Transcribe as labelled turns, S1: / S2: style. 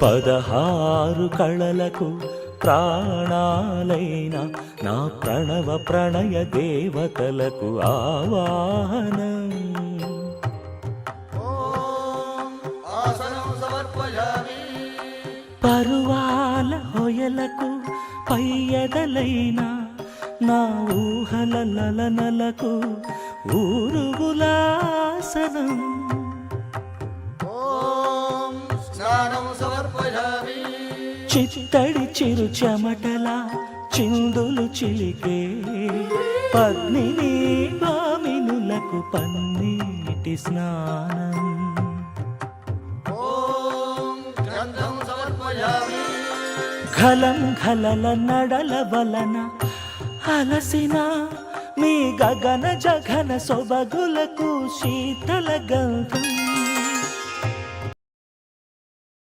S1: 16 కళలకు ప్రాణాలైన నా ప్రణవ ప్రణయ దేవతలకు ఆవాహనం. పరువాల హొయలకు పయ్యదలైన నా ఊహల లలనలకు ఊరుగులాసనం. చిత్తడి చిరు చెమటల చిందులు చిలికే పద్మిని భామినులకు పన్నీటి స్నానం. ఘలం ఘలల నడల వలన అలసిన మీ గగన జగన సొబగులకు శీతల గంధం.